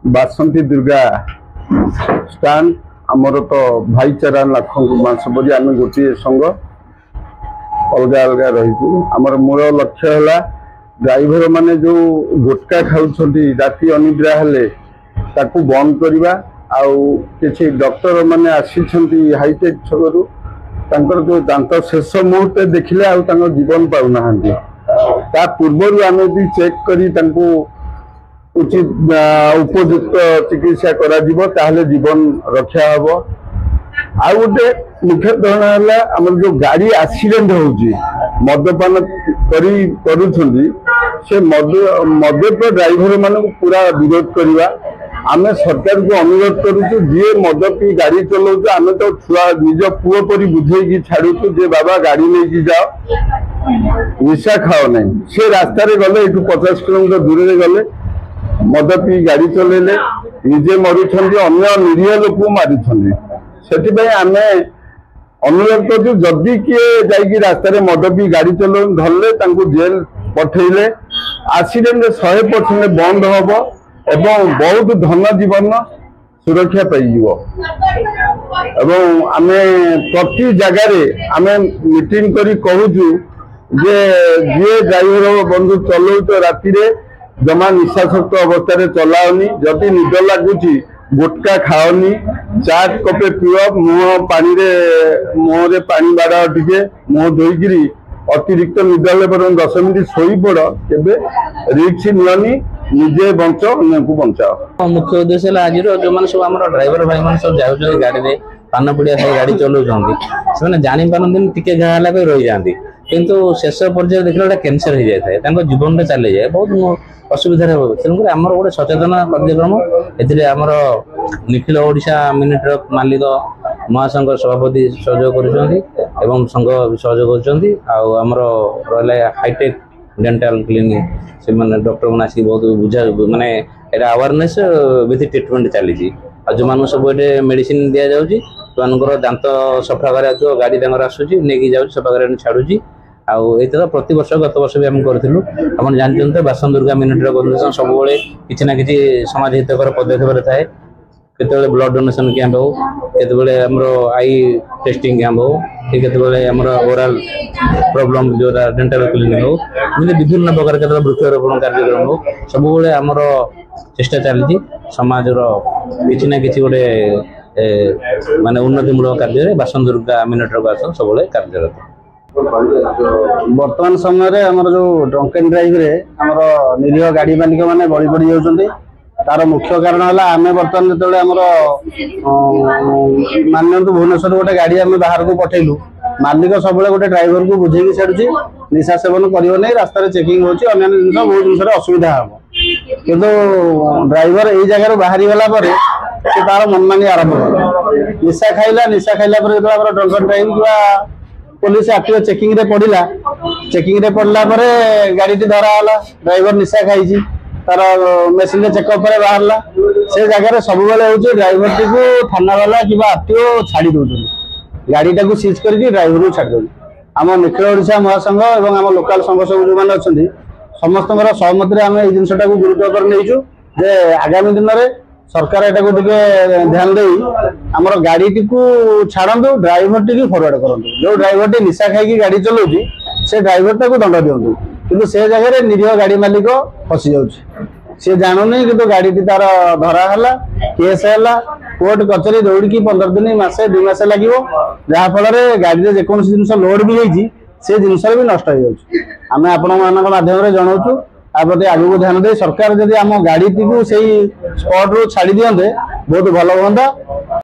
बासंती दुर्गा स्टान आमर तो भाईचारा लाख मांसपरी आम गोटे संघ अलग अलग रही आमर मूल लक्ष्य है ड्राइवर माने जो गुटका खाऊं राति अनिद्रा हेले ताकू बंद करवा किसी डॉक्टर माने आसी हाईटेक छकरू जो दांत शेष मुहूर्त देखिले जीवन पाऊना ता पूर्व आम चेक कर उचित उपयुक्त चिकित्सा करा जीवन रक्षा हम आ गोटे मुख्य धारणा है आम जो गाड़ी एक्सीडेंट होउची मद्यपान से मद्यप ड्राइवर मान पूरा विरोध करवा आम सरकार को अनुरोध करुचु जी मद पी गाड़ी चलाऊ आम तो छुआ निज पुओ परी बुझे छाड़ू जे बाबा गाड़ी नहीं जाओ निशा खाओ नहीं से रास्ता गले ये 50 किलोमीटर दूर गले मद पी गाड़ी चलेले निजे मरुंट अन्य निरीह लोक मारी से आम अनुरोध करूँ जदि किए रास्तार मद पी गाड़ी चलो धरले जेल पठेले एक्सीडेंट 100% बंद हम एवं बहुत धन जीवन सुरक्षा पाइब आम प्रति जगार आम मीटिंग करी कहूँ जे जी ड्राइवर बंधु चलाऊ राति जमा निशाशक्त अवस्था चलाओनी जदि निद लगुच गुटका खाओनी चाट कपे पिओ मुह पानी मुहरे पानी बाड़ टे मुह धोईकि अतिरिक्त निद पर 10 मिनिट शोई पड़ केबे रिक्स नियनी निजे बंच अन्य को बचाओ। मुख्य उद्देश्य आज जो मैंने सब आम ड्राइवर भाई मैंने सब जाऊँ गाड़ी में पान पुड़िया खाई गाड़ी चलाऊँ से जापारती टी घा रही जाती किंतु शेष पर्याय देखा कैंसर हो जाए जीवन में चली जाए बहुत असुविधा तेणुक आम गोटे सचेतन कार्यक्रम एमर निखिल ओडिशा मिनी ट्रक मालिक महासंघ सभापति सहयोग कर संघ सहयोग करमर रहा हाईटेक डेंटाल क्लिनिक से मैंने डॉक्टर मैंने आसिक बहुत बुझा माने अवेयरनेस विथ ट्रिटमेंट चली जो मान सब ये मेडिसिन दि जाऊँगी दांत सफा कर गाड़ी आसूसी नहीं जाऊँ सफा कर छाड़ू आर प्रति वर्ष गत वर्ष भी आम करूँ आप जानते बासन दुर्गा मिनी ट्रक ऑर्गेनाइजेशन सब किसी ना कि समाज हितकर पदक्षेप थाए केतबेले ब्लड डोनेशन कैंप हो केतबेले हमरो आई टेस्टिंग कैंप हो कि केतबेले हमरो ओरल प्रॉब्लम जो डेंटल क्लिनिक हो विभिन्न प्रकार के वृक्षारोपण कार्यक्रम हो सब बेले हमरो चेष्टा चलती समाज किसी ना कि गोटे माने उन्नतिमूलक कार्य बासन दुर्गा मिनी ट्रक आसन सब कार्यरत वर्तमान समय आमर जो ड्रंक एंड ड्राइव रे आमर निरीह गाड़ी मालिक मैंने बड़ी पड़ जाउछन्ती तार मुख्य कारण है आम बर्तमान जो मान भुवनेश्वर गोटे गाड़ी आम बाहर को पठेलु मालिक सब गोटे ड्राइवर को बुझे छाड़ी निशा सेवन कर रास्तार चेकिंग हो जिन बहुत जिन असुविधा हम किंतु ड्राइवर यही जगह बाहरी गला से तार मनमानी आरंभ कर निशा खाइला जो ड्रंक एंड ड्राइव कि पुलिस एक्टिव चेकिंग रे पड़ला गाड़ी धराला ड्राइवर निशा खाई तार मेसीन चेकअप बाहरला से जगह सब बेले ड्राइवर टी को थाना वाला कि आरटीओ छाड़ी दौरान गाड़ी टाक सीज करके ड्राइवर को छाड़ी दौर आम निखिल ओडिशा महासंघ और आम लोकाल संघ सब जो मैंने अच्छा समस्त सहमति आम ये जिनटा गुरुत्व नहीं जे आगामी दिन में सरकार एटा को ध्यान दे आमर गाड़ी टी को छाड़ू ड्राइवर टी फरवर्ड करूँ जो ड्राइवर टी निशा खाई गाड़ी चलाऊँ से ड्राइवर टाक दंड दिंतु किंतु से जगह निरीह गाड़ी मालिक फसी जाऊँ जानूनी कि गाड़ी टी तार धराला केस है कोर्ट कचेरी दौड़ी 15 दिन मसे 2 मास लगे जहाँफल गाड़ी में जेको जिन लोड भी होती से जिनस भी नष्ट हो आम आपण जनाऊँ प्रति आगू ध्यान दे सरकार जदि आम गाड़ी टी को स्पॉट रू छाड़ी दियंते बहुत भल हाँ।